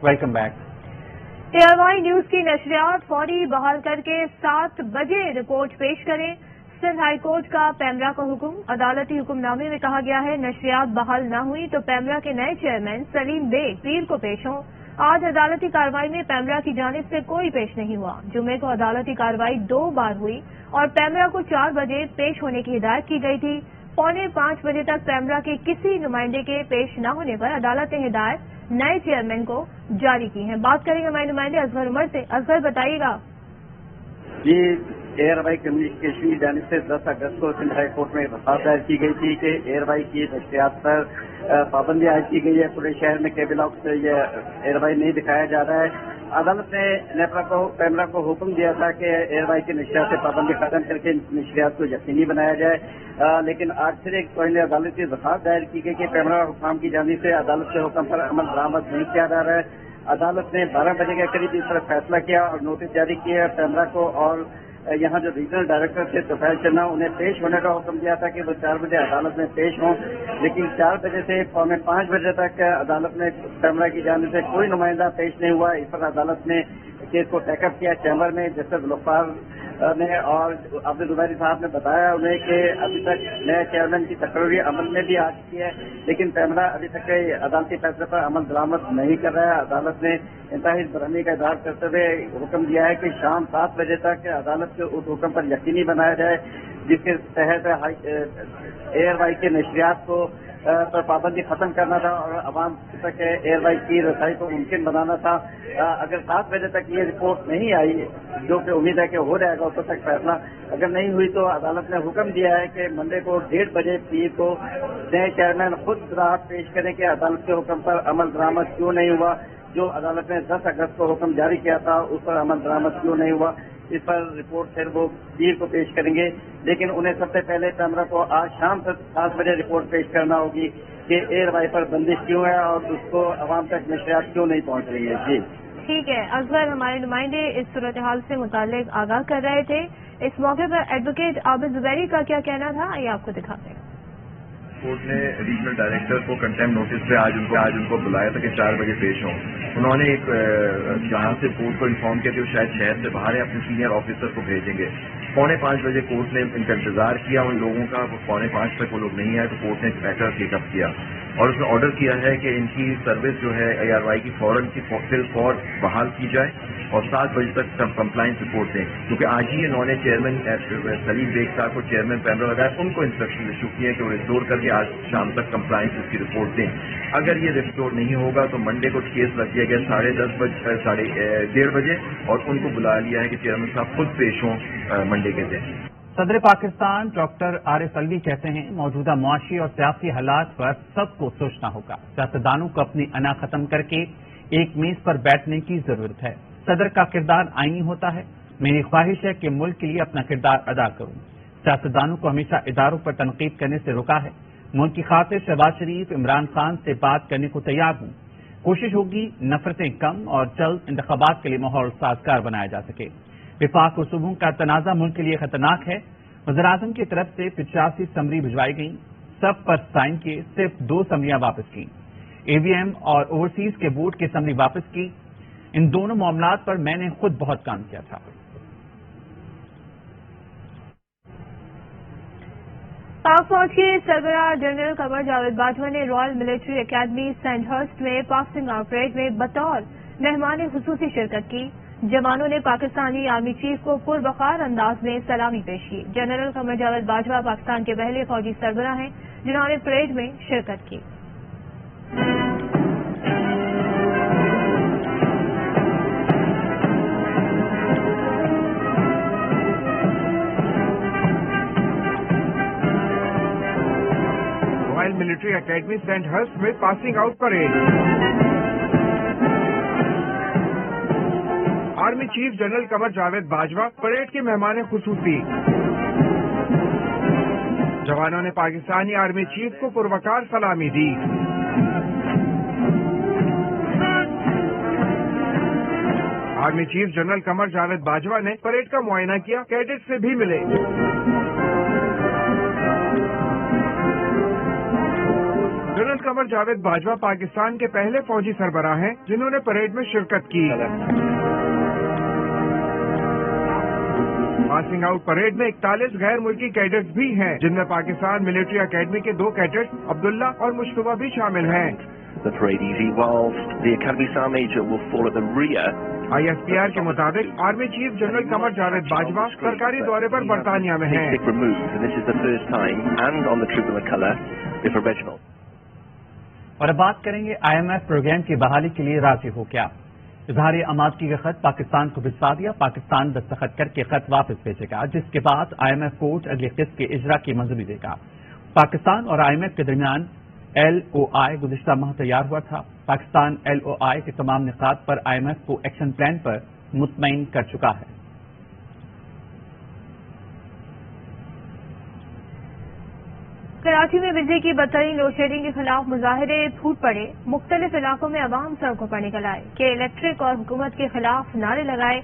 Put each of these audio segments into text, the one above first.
Welcome back. ARY news की नशरियात फौरी बहाल करके 7 बजे रिपोर्ट पेश करें। सिंध हाई कोर्ट का पैमरा का हुक्म। अदालती हुक्मनामे में कहा गया है नशरियात बहाल न हुई तो पैमरा के नए चेयरमैन सलीम बेग पीर को पेश हों। आज अदालती कार्रवाई में पैमरा की जानिब से कोई पेश नहीं हुआ। जुमे को अदालती कार्रवाई 2 बार हुई और पैमरा को 4 बजे पेश होने की हिदायत की गई थी। 4:45 बजे तक पैमरा के किसी नुमाइंदे के पेश न होने पर अदालत ने हिदायत नए चेयरमैन को जारी की है। बात करेंगे हमारे नुमाइंदे असगर उमर से। असगर बताइएगा। जी, ARY कम्युनिकेशन की जानिब से 10 अगस्त को सिंध हाई कोर्ट में दरख्वास्त दायर की गई थी कि ARY की नशरियात पर पाबंदी आयद की गई है। पूरे शहर में केबल ऑक्स ये ARY नहीं दिखाया जा रहा है। अदालत ने पैमरा को हुक्म दिया था कि ARY की नशरियात से पाबंदी खत्म करके नशरियात को यकीनी बनाया जाए, लेकिन आज फिर एक पहले अदालत की दरख्वास्त दायर की गई कि पैमरा हुक्म की जानिब से अदालत के हुक्म पर अमल दरामद नहीं किया जा रहा है। अदालत ने 12 बजे के करीब इस पर फैसला किया और नोटिस जारी किया पैमरा को और यहाँ जो रीजनल डायरेक्टर थे तुफैल चन्ना उन्हें पेश होने का हुक्म दिया था कि वो 4 बजे अदालत में पेश हों, लेकिन 4 बजे से 4:45 बजे तक अदालत में पैमरा की जानिब से कोई नुमाइंदा पेश नहीं हुआ। इस पर अदालत ने केस को टेकअप किया चैम्बर में। जस्टिस गुलफ्तार ने और अब्दुल जुबैरी साहब ने बताया उन्हें कि अभी तक नए चेयरमैन की तकरीरी अमल में भी आ चुकी है, लेकिन पैमरा अभी तक अदालती फैसले पर अमल दरामद नहीं कर रहा है। अदालत ने इंतहाई बरहमी का इजहार करते हुए हुक्म दिया है कि शाम 7 बजे तक अदालत के उस हुक्म पर यकीनी बनाया जाए जिसके तहत ARY के नशरियात को पर पाबंदी खत्म करना था और आवाम तक ARY की रसाई को मुमकिन बनाना था। अगर 7 बजे तक ये रिपोर्ट नहीं आई, जो कि उम्मीद है कि हो जाएगा उस तक फैसला अगर नहीं हुई, तो अदालत ने हुक्म दिया है कि मंडे को 1:30 बजे पीर को नए चेयरमैन खुद राहत पेश करें कि अदालत के हुक्म पर अमल दरामद क्यों नहीं हुआ। जो अदालत ने 10 अगस्त को हुक्म जारी किया था उस पर अमल दरामद क्यों नहीं हुआ, इस पर रिपोर्ट फिर वो पीर को पेश करेंगे। लेकिन उन्हें सबसे पहले पैमरा को आज शाम तक 7 बजे रिपोर्ट पेश करना होगी कि ARY पर बंदिश क्यों है और उसको आवाम तक नशरियात क्यों नहीं पहुंच रही है। जी ठीक है, असगर हमारे नुमाइंदे इस सूरत हाल से मुताल्लिक आगाह कर रहे थे। इस मौके पर एडवोकेट आबिद जुबैरी का क्या कहना था, ये आपको दिखाते हैं। कोर्ट ने रीजनल डायरेक्टर को कंटेम्प्ट नोटिस पे आज उनको बुलाया था कि 4 बजे पेश हों। उन्होंने एक जहां से कोर्ट को इन्फॉर्म किया कि वो शायद शहर से बाहर है, अपने सीनियर ऑफिसर को भेजेंगे। 4:45 बजे कोर्ट ने इनका इंतजार किया उन लोगों का। 4:45 तक वो लोग नहीं आए तो कोर्ट ने एक मैटर टेकअप किया और उसने ऑर्डर किया है कि इनकी सर्विस जो है ARY की फौरन की फौर बहाल की जाए और 7 बजे तक कंप्लाइंस रिपोर्ट दें, क्योंकि आज ही इन्होंने चेयरमैन सलीम बेग साहब को चेयरमैन पैमरा लगाया, उनको इंस्ट्रक्शन इशू किए कि वो रिस्टोर करके आज शाम तक कंप्लाइंस की रिपोर्ट दें। अगर ये रिस्टोर नहीं होगा तो मंडे को केस रख दिया गया 10:30 बजे और उनको बुला लिया है कि चेयरमैन साहब खुद पेश हों मंडे के दिन। सदर पाकिस्तान डॉक्टर आरिफ अलवी कहते हैं मौजूदा मुआशी और सियासी हालात पर सबको सोचना होगा। सियासतदानों को अपनी अना खत्म करके एक मेज पर बैठने की जरूरत है। सदर का किरदार आईनी होता है। मेरी ख्वाहिश है कि मुल्क के लिए अपना किरदार अदा करूं। सियासतदानों को हमेशा इदारों पर तनकीद करने से रोका है। मुल्क की खातिर शहबाज शरीफ इमरान खान से बात करने को तैयार हूं। कोशिश होगी नफरतें कम और जल्द इंतखाबात के लिए माहौल साजगार बनाया जा सके। विफाक और सूबों का तनाज़ा मुल्क के लिए खतरनाक है। वज़ीर-ए-आज़म की तरफ से 85 समरी भिजवाई गई, सब पर साइन किए, सिर्फ 2 समरियां वापस की। AVM और ओवरसीज के बोर्ड की समरी वापस की। इन दोनों मामलात पर मैंने खुद बहुत काम किया था। पाक फौज के सरबराह जनरल कमर जावेद बाजवा ने रॉयल मिलिट्री एकेडमी सैंडहर्स्ट में पासिंग आउट परेड में बतौर मेहमान खुसूसी शिरकत की। जवानों ने पाकिस्तानी आर्मी चीफ को पुरवकार अंदाज में सलामी पेश की। जनरल कमर जावेद बाजवा पाकिस्तान के पहले फौजी सरबराह हैं जिन्होंने परेड में शिरकत की। रॉयल मिलिट्री एकेडमी सैंडहर्स्ट में passing out parade. Army chief general Qamar Javed Bajwa parade के मेहमान खुसूसी। जवानों ने पाकिस्तानी आर्मी चीफ को पुरवकार सलामी दी। Army chief general Qamar Javed Bajwa ने परेड का मुआयना किया, कैडेट से भी मिले। जनरल कमर जावेद बाजवा पाकिस्तान के पहले फौजी सरबराह हैं जिन्होंने परेड में शिरकत की। पासिंग आउट परेड में 41 गैर मुल्की कैडेट्स भी हैं, जिनमें पाकिस्तान मिलिट्री अकेडमी के 2 कैडेट्स अब्दुल्ला और मुश्तबा भी शामिल हैं। The parade easy whilst the Academy Sergeant Major will fall at the rear. ISPR के मुताबिक army chief general Qamar Javed Bajwa सरकारी दौरे पर बरतानिया में हैं। This is the first time and on the tricolour colour if a reginald. और अब बात करेंगे IMF प्रोग्राम की बहाली के लिए राजी हो क्या। इजहार आमादगी का खत पाकिस्तान को भिजवा दिया, पाकिस्तान दस्तखत करके खत वापस भेजेगा, जिसके बाद IMF कोर्ट अगली किस्त के इजरा की मंजूरी देगा। पाकिस्तान और IMF के दरमियान LOI गुज़िश्ता माह तैयार हुआ था। पाकिस्तान LOI के तमाम निकात पर IMF को एक्शन प्लान पर मुतमईन कर चुका है। कराची में बिजली की बदतरीन लोड शेडिंग के खिलाफ मुजाहिरे फूट पड़े। मुख्तलिफ इलाकों में अवाम सड़कों पर निकल आए, के इलेक्ट्रिक और हुकूमत के खिलाफ नारे लगाए।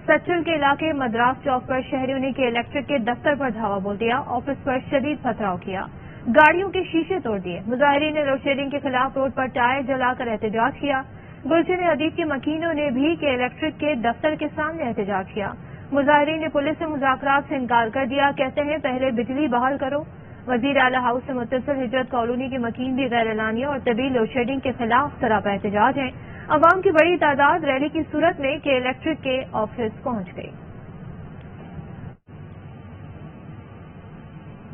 सचल के इलाके मद्रास चौक पर शहरियों ने के इलेक्ट्रिक के दफ्तर पर धावा बोल दिया, ऑफिस पर शदीद पथराव किया, गाड़ियों के शीशे तोड़ दिए। मुजाहिरीन ने लोड शेडिंग के खिलाफ रोड पर टायर जलाकर एहतजाज किया। गुलशन अदीब के मकीनों ने भी के इलेक्ट्रिक के दफ्तर के सामने एहतजाज किया। मुजाहिरीन ने पुलिस से मुज़ाकरात से इनकार कर दिया, कहते हैं पहले बिजली बहाल करो। वजीर आला हाउस से मुत्तसिल हिजरत कॉलोनी के मकीन भी गैर एलानिया और तबील लोड शेडिंग के खिलाफ सरापा एहतजाज हैं। अवाम की बड़ी तादाद रैली की सूरत में के इलेक्ट्रिक के ऑफिस पहुंच गई।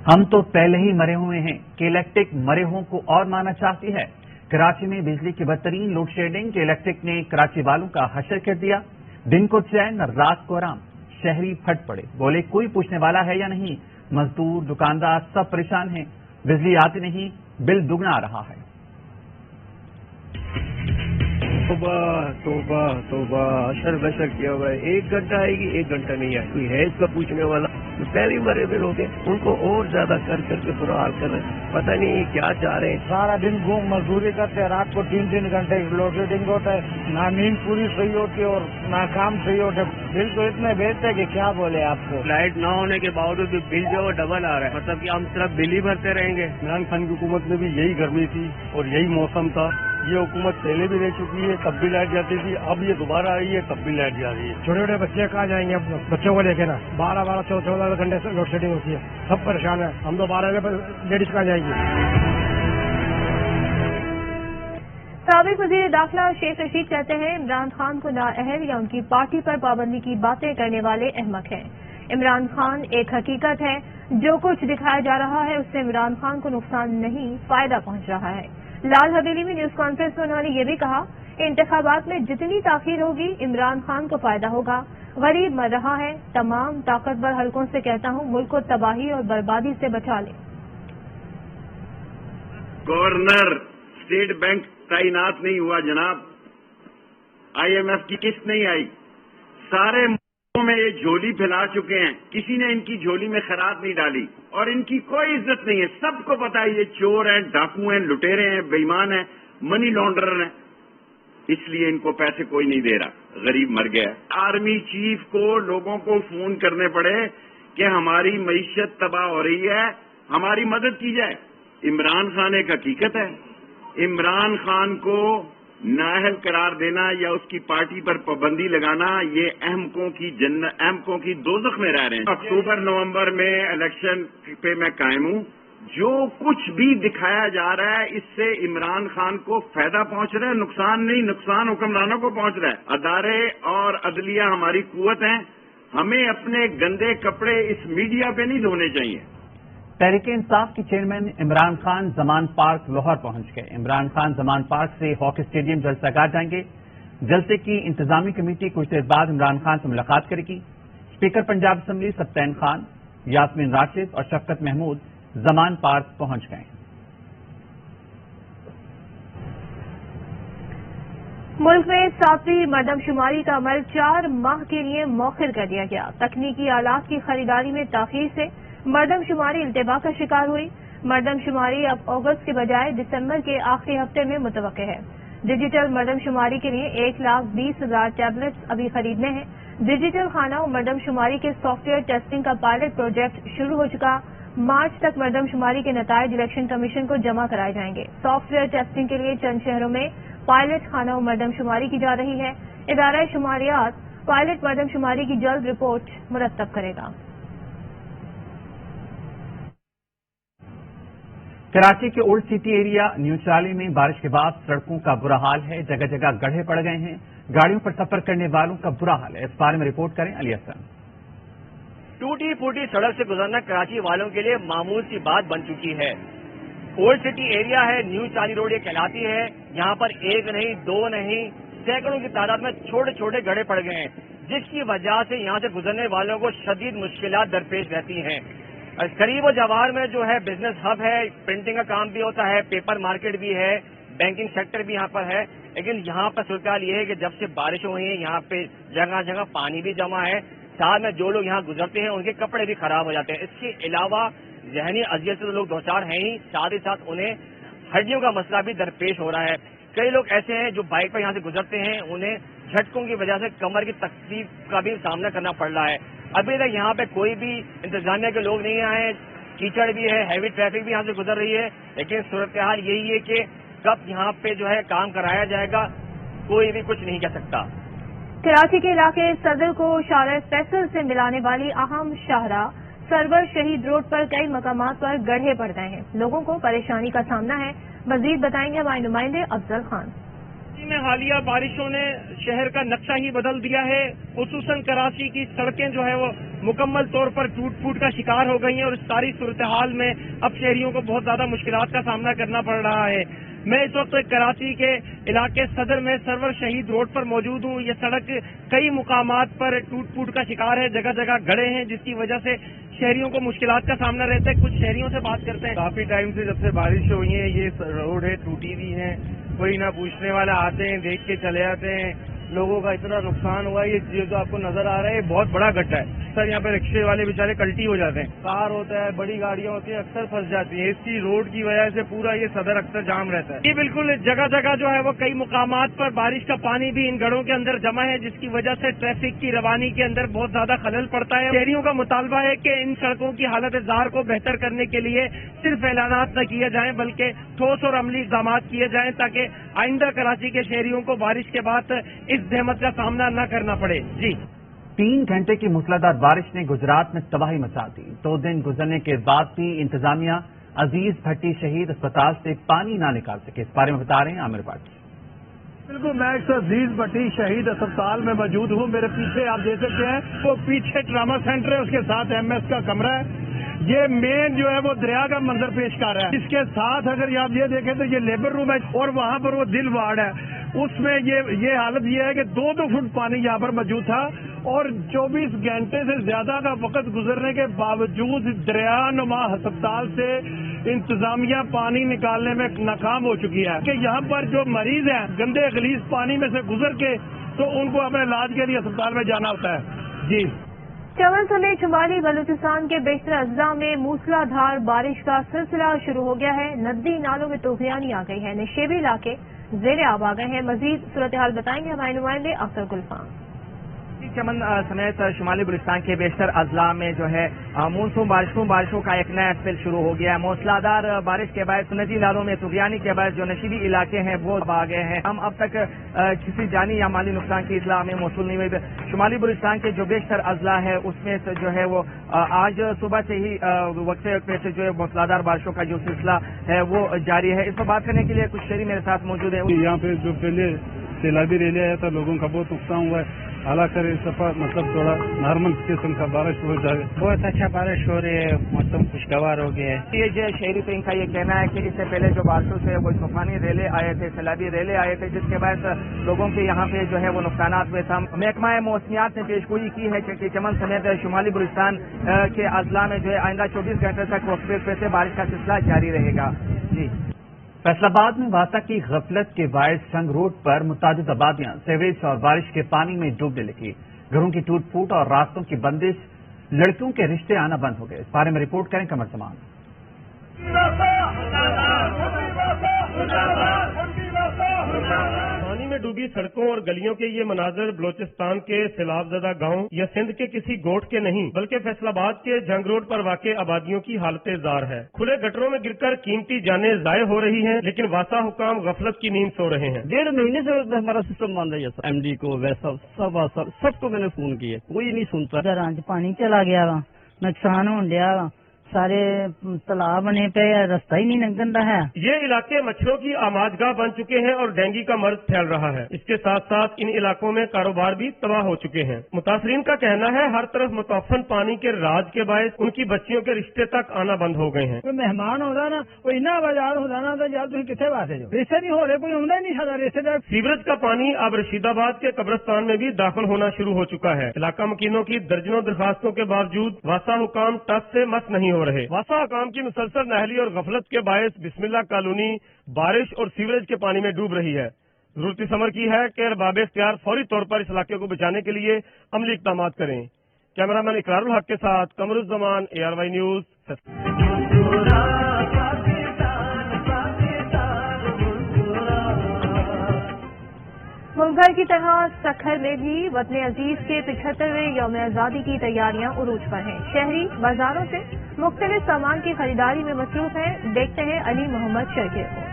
हम तो पहले ही मरे हुए हैं, के इलेक्ट्रिक मरे हुओं को और मारना चाहती है। कराची में बिजली की बदतरीन लोड शेडिंग, के इलेक्ट्रिक ने कराची वालों का हशर कर दिया। दिन को चैन और रात को आराम, शहरी फट पड़े, बोले कोई पूछने वाला है या नहीं। मजदूर दुकानदार सब परेशान हैं, बिजली आती नहीं, बिल दुगना आ रहा है। तोबा तोबा तोबा, अशर बशर किया हुआ है। 1 घंटा आएगी, 1 घंटा नहीं आई, कोई है इसका पूछने वाला। तो पहले ही मरे हुए लोग हैं, उनको और ज्यादा कर करके बुरा हाल कर रहे हैं, पता नहीं क्या चाह रहे हैं। सारा दिन घूम मजदूरी करते हैं, रात को 3-3 घंटे लोड शेडिंग होता है, ना नींद पूरी सही होती है और ना काम सही होता है। बिल तो इतने भेजते हैं कि क्या बोले आपको। लाइट ना होने के बावजूद भी बिल जो है डबल आ रहा है, मतलब कि हम सिर्फ बिल ही भरते रहेंगे। इमरान खान की हुकूमत में भी यही गर्मी थी और यही मौसम था। ये हुकूमत पहले भी रह चुकी है, तब भी लाइट जाती थी, अब ये दोबारा आई है, तब भी लाइट जा रही है। छोटे छोटे बच्चे कहाँ जाएंगे, अब बच्चों को लेके ना 12-12, 14 घंटे से लोड शेडिंग होती है, सब परेशान है। हम तो 12 बजे लेडीज कहाँ जाएंगी। साबिक वजीर दाखिला शेख रशीद कहते हैं इमरान खान को नाअहल या उनकी पार्टी पर पाबंदी की बातें करने वाले अहमक हैं। इमरान खान एक हकीकत है, जो कुछ दिखाया जा रहा है उससे इमरान खान को नुकसान नहीं, फायदा पहुंच रहा है। लाल हवेली में न्यूज कॉन्फ्रेंस में उन्होंने ये भी कहा, इंतखाबात में जितनी ताखीर होगी इमरान खान को फायदा होगा। गरीब मर रहा है, तमाम ताकतवर हलकों से कहता हूं मुल्क को तबाही और बर्बादी से बचा ले। गवर्नर स्टेट बैंक तैनात नहीं हुआ जनाब, IMF की किस्त नहीं आई, सारे में ये झोली फैला चुके हैं, किसी ने इनकी झोली में खराद नहीं डाली और इनकी कोई इज्जत नहीं है। सबको पता है ये चोर हैं, डाकू हैं, लुटेरे हैं, बेईमान हैं, मनी लॉन्ड्रर हैं, इसलिए इनको पैसे कोई नहीं दे रहा, गरीब मर गया। आर्मी चीफ को लोगों को फोन करने पड़े कि हमारी मईशत तबाह हो रही है, हमारी मदद की जाए। इमरान खान एक हकीकत है, इमरान खान को नाअहल करार देना या उसकी पार्टी पर पाबंदी लगाना, ये अहमकों की दोज़ख में रह रहे हैं। अक्टूबर नवंबर में इलेक्शन पे मैं कायम हूं। जो कुछ भी दिखाया जा रहा है इससे इमरान खान को फायदा पहुंच रहा है, नुकसान नहीं, नुकसान हुक्मरानों को पहुंच रहा है। अदारे और अदलिया हमारी कुव्वत हैं, हमें अपने गंदे कपड़े इस मीडिया पे नहीं धोने चाहिए। तहरीक इंसाफ की चेयरमैन इमरान खान जमान पार्क लाहौर पहुंच गए। इमरान खान जमान पार्क से हॉकी स्टेडियम जलसागार जाएंगे। जलसे की इंतजामी कमेटी कुछ देर बाद इमरान खान से मुलाकात करेगी। स्पीकर पंजाब असेंबली सब्तैन खान, यास्मीन राशिद और शफकत महमूद जमान पार्क पहुंच गए। मुल्क में 7वीं मरदमशुमारी का अमल 4 माह के लिए मौखिर कर दिया गया। तकनीकी आलात की खरीदारी में ताखीर से मरदमशुमारी इल्तिबा का शिकार हुई। मरदमशुमारी अब अगस्त के बजाय दिसंबर के आखिरी हफ्ते में मुतवक्के है। डिजिटल मरदमशुमारी के लिए 1,20,000 टैबलेट्स अभी खरीदने हैं। डिजिटल खाना और मरदमशुमारी के सॉफ्टवेयर टेस्टिंग का पायलट प्रोजेक्ट शुरू हो चुका। मार्च तक मरदम शुमारी के नतायज इलेक्शन कमीशन को जमा कराए जाएंगे। सॉफ्टवेयर टेस्टिंग के लिए चंद शहरों में पायलट खाना मरदम शुमारी की जा रही है। इदारा शुमारियात पायलट मरदम शुमारी की जल्द रिपोर्ट मुरतब करेगा। कराची के ओल्ड सिटी एरिया न्यू चाली में बारिश के बाद सड़कों का बुरा हाल है। जगह जगह गड्ढे पड़ गए हैं। गाड़ियों पर सफर करने वालों का बुरा हाल है। इस बारे में रिपोर्ट करें अली हसन। टूटी फूटी सड़क से गुजरना कराची वालों के लिए मामूल सी बात बन चुकी है। ओल्ड सिटी एरिया है, न्यू चाली रोड ये कहलाती है। यहाँ पर एक नहीं, दो नहीं, सैकड़ों की तादाद में छोटे छोटे गड्ढे पड़ गए हैं, जिसकी वजह से यहाँ से गुजरने वालों को शदीद मुश्किलात दरपेश रहती हैं। करीब जवार में जो है बिजनेस हब है, प्रिंटिंग का काम भी होता है, पेपर मार्केट भी है, बैंकिंग सेक्टर भी यहाँ पर है। लेकिन यहाँ पर सूरत ये है कि जब से बारिश हुई है यहाँ पे जगह जगह पानी भी जमा है। साथ में जो लोग यहाँ गुजरते हैं उनके कपड़े भी खराब हो जाते हैं। इसके अलावा जहनी अजियत से तो लोग दो चार हैं ही, साथ ही साथ उन्हें हड्डियों का मसला भी दरपेश हो रहा है। कई लोग ऐसे हैं जो बाइक पर यहाँ से गुजरते हैं, उन्हें झटकों की वजह से कमर की तकलीफ का भी सामना करना पड़ रहा है। अभी तक यहाँ पे कोई भी इंतजामिया के लोग नहीं आए। कीचड़ भी है, हैवी ट्रैफिक भी यहाँ से गुजर रही है। लेकिन सूरत हाल यही है कि कब यहाँ पे जो है काम कराया जाएगा कोई भी कुछ नहीं कह सकता। कराची के इलाके सदर को शाहराह फैसल से मिलाने वाली अहम शाहराह सरवर शहीद रोड पर कई मकामात पर गड्ढे पड़ गए हैं। लोगों को परेशानी का सामना है। मजीद बताएंगे हमारे नुमाइंदे अफजल खान। में हालिया बारिशों ने शहर का नक्शा ही बदल दिया है। खुसूसन कराची की सड़कें जो है वो मुकम्मल तौर पर टूट फूट का शिकार हो गई हैं और इस सारी सूरत हाल में अब शहरियों को बहुत ज्यादा मुश्किलात का सामना करना पड़ रहा है। मैं इस वक्त कराची के इलाके सदर में सरवर शहीद रोड पर मौजूद हूँ। ये सड़क कई मुकामात पर टूट फूट का शिकार है, जगह जगह गड्ढे हैं, जिसकी वजह से शहरियों को मुश्किलात का सामना रहता है। कुछ शहरियों से बात करते हैं। काफी टाइम से जब से बारिश हुई है ये रोड है टूटी हुई है, कोई ना पूछने वाला आते हैं, देख के चले जाते हैं। लोगों का इतना नुकसान हुआ है। ये जो आपको नजर आ रहा है ये बहुत बड़ा गड्ढा है सर। यहाँ पे रिक्शे वाले बेचारे कल्टी हो जाते हैं, कार होता है, बड़ी गाड़ियां होती हैं, अक्सर फंस जाती हैं। इसकी रोड की वजह से पूरा ये सदर अक्सर जाम रहता है। ये बिल्कुल जगह जगह जो है वो कई मुकामात पर बारिश का पानी भी इन गढ़ों के अंदर जमा है, जिसकी वजह से ट्रैफिक की रवानी के अंदर बहुत ज्यादा खलल पड़ता है। शहरियों का मुतालबा है कि इन सड़कों की हालत जार को बेहतर करने के लिए सिर्फ ऐलानात न किए जाएं बल्कि ठोस और अमली इक़दाम किए जाएं, ताकि आइंदा कराची के शहरियों को बारिश के बाद इस जहमत का सामना न करना पड़े। जी 3 घंटे की मूसलाधार बारिश ने गुजरात में तबाही मचा दी। 2 दिन गुजरने के बाद भी इंतजामिया अजीज भट्टी शहीद अस्पताल से पानी ना निकाल सके। इस बारे में बता रहे हैं आमिर भट्ट। बिल्कुल, मैं अजीज भट्टी शहीद अस्पताल में मौजूद हूँ। मेरे पीछे आप देख सकते हैं वो पीछे ट्रामा सेंटर है, उसके साथ MS का कमरा है। ये मेन जो है वो दरिया का मंजर पेश कर रहा है। इसके साथ अगर आप ये देखें तो ये लेबर रूम है और वहाँ पर वो दिल वार्ड है। उसमें ये हालत ये है कि 2-2 फुट पानी यहाँ पर मौजूद था और 24 घंटे से ज्यादा का वक्त गुजरने के बावजूद दरिया नुमा अस्पताल से इंतजामिया पानी निकालने में नाकाम हो चुकी है। कि यहाँ पर जो मरीज हैं गंदे गलीज पानी में से गुजर के तो उनको अपने इलाज के लिए अस्पताल में जाना होता है। जी चमन समेत शुमाली बलूचिस्तान के बेशतर अजला में मूसलाधार बारिश का सिलसिला शुरू हो गया है। नदी नालों में तूफानी आ गई है। निशेबी इलाके ज़ेरे आब आ गए हैं। मजीद सूरत हाल बताएंगे हमारे नुमाइंदे अख्तर गुलफान। चमन समेत शुमाली बलूचिस्तान के बेशतर अजला में जो है मानसून बारिशों का एक नया सिलसिला शुरू हो गया है। मूसलाधार बारिश के बाद नदी नालों में तूफानी के बाद जो नशीबी इलाके हैं वो आ गए हैं। हम अब तक किसी जानी या माली नुकसान की इतला में मौसूल नहीं हुई। शुमाली बलूचिस्तान के जो बेशतर अजला है उसमें से जो है वो आज सुबह से ही वक्फे से जो है मूसलाधार बारिशों का जो सिलसिला है वो जारी है। इस पर बात करने के लिए कुछ शहरी मेरे साथ मौजूद है। यहाँ पे जो पहले सैलाबी रैली आया था लोगों का बहुत नुकसान हुआ है। हालांकि इस दफा मतलब थोड़ा नॉर्मल किस्म का बारिश हो जाए। बहुत अच्छा बारिश हो रही है, मौसम खुशगवार हो गया है। ये जो शहरी तो इनका ये कहना है कि इससे पहले जो बारिशों से वो तूफानी रेले आए थे, सैलाबी रेले आए थे, जिसके बाद लोगों के यहाँ पे जो है वो नुकसान हुए था। महकमा मौसमियात ने पेशगोई की है कि चमन समेत शुमाली बलूचिस्तान के अजला में जो है आइंदा 24 घंटे तक वक्फे से बारिश का सिलसिला जारी रहेगा। जी फैसलाबाद में वाक़ा की गफलत के बायस संग रोड पर मुतादिद आबादियां सीवरेज और बारिश के पानी में डूबने लगी। घरों की टूट फूट और रास्तों की बंदिश, लड़कियों के रिश्ते आना बंद हो गए। इस बारे में रिपोर्ट करें कमर जमान। पानी में डूबी सड़कों और गलियों के ये मनाजर बलोचिस्तान के सैलाबज़दा गांव या सिंध के किसी गोठ के नहीं बल्कि फैसलाबाद के जंग रोड पर वाक़ आबादियों की हालत जार है। खुले गटरों में गिरकर कीमती जानें ज़ाय हो रही हैं, लेकिन वासा हुकाम गफलत की नींद सो रहे हैं। 1.5 महीने से हमारा सिस्टम बंद है। MD को वैसा सबको मैंने फोन किया, कोई नहीं सुनता। घरां च पानी चला गया वा, नुकसान होने दिया वा, सारे तालाब बने पे, रास्ता ही नहीं लंघन रहा है। ये इलाके मच्छरों की आमाजगाह बन चुके हैं और डेंगू का मर्ज फैल रहा है। इसके साथ साथ इन इलाकों में कारोबार भी तबाह हो चुके हैं। मुतासरीन का कहना है हर तरफ मुतअफ़्फ़न पानी के राज के बायस उनकी बच्चियों के रिश्ते तक आना बंद हो गए हैं। कोई मेहमान होता ना, कोई इन्ना बाजार होता ना, तो यार तुम कितने बात है जो रिश्ते नहीं हो रहे, कोई होना नहीं सकता रिश्तेदार। सीवरेज का पानी अब रशीदाबाद के कब्रिस्तान में भी दाखिल होना शुरू हो चुका है। इलाका मकीनों की दर्जनों दरखास्तों के बावजूद वासा हुकाम टस से मस नहीं हो रहे। वासा हुकाम की मुसलसल नाहली और गफलत के बायस बिस्मिल्लाह कॉलोनी बारिश और सीवरेज के पानी में डूब रही है। जरूरत इस अमर की है कि अरबाब इख्तियार फौरी तौर पर इस इलाके को बचाने के लिए अमली इक़दाम करें। कैमरामैन इकरारुल हक के साथ कमरुज़्ज़मान, ARY न्यूज़। मुल्क भर की तरह सखर में भी वतन अजीज के 75वें यौम आज़ादी की तैयारियां उरूज पर हैं। शहरी बाजारों से मुख्तलिफ सामान की खरीदारी में मसरूफ हैं। देखते हैं अली मोहम्मद शर्की को।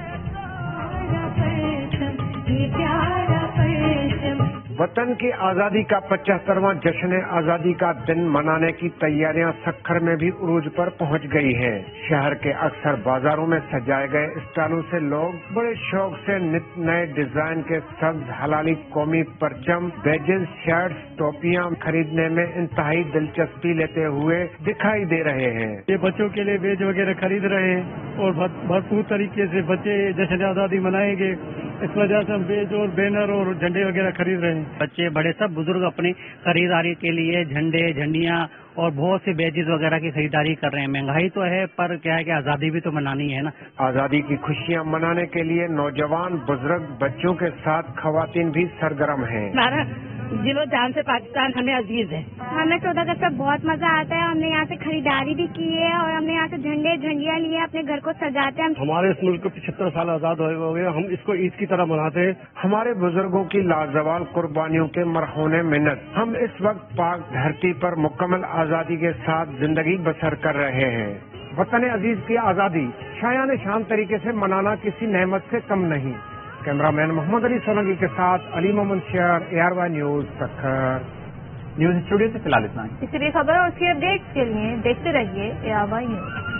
वतन की आजादी का 75वां जश्न आजादी का दिन मनाने की तैयारियां सखर में भी उरूज पर पहुंच गई हैं। शहर के अक्सर बाजारों में सजाए गए स्टॉलों से लोग बड़े शौक से नित नए डिजाइन के सब्ज हलाली कौमी परचम, बैजेस, शर्ट्स, टोपियां खरीदने में इंतहाई दिलचस्पी लेते हुए दिखाई दे रहे हैं। ये बच्चों के लिए बैज वगैरह खरीद रहे हैं और भरपूर तरीके से बच्चे जश्न आजादी मनाएंगे, इस वजह से हम बैज और बैनर और झंडे वगैरह खरीद रहे हैं। बच्चे बड़े सब बुजुर्ग अपनी खरीदारी के लिए झंडे, झंडियां और बहुत से बैजेस वगैरह की खरीदारी कर रहे हैं। महंगाई तो है, पर क्या है कि आजादी भी तो मनानी है ना। आजादी की खुशियां मनाने के लिए नौजवान, बुजुर्ग, बच्चों के साथ खवातीन भी सरगर्म हैं। हमारा दिलो जान से पाकिस्तान हमें अजीज है। हमें 14 अगस्त पर बहुत मजा आता है। हमने यहाँ से खरीदारी भी की है और हमने यहाँ से झंडे, झंडियाँ लिए, अपने घर को सजाते हैं। हमारे इस मुल्क को 75 साल आजाद हो गए, हम इसको ईद की तरह मनाते हैं। हमारे बुजुर्गों की लाजवाल कुर्बानियों के मरहूने मिन्नत, हम इस वक्त पाक धरती पर मुकम्मल आजादी के साथ जिंदगी बसर कर रहे हैं। वतन अजीज की आजादी शायान शान तरीके से मनाना किसी नेमत से कम नहीं। कैमरामैन मोहम्मद अली सोलंकी के साथ अली मोहम्मद शेर, ARY news Sukkur. News studio से फिलहाल इतना ही। इसलिए खबर और उसकी अपडेट्स के लिए देखते रहिए ARY न्यूज़।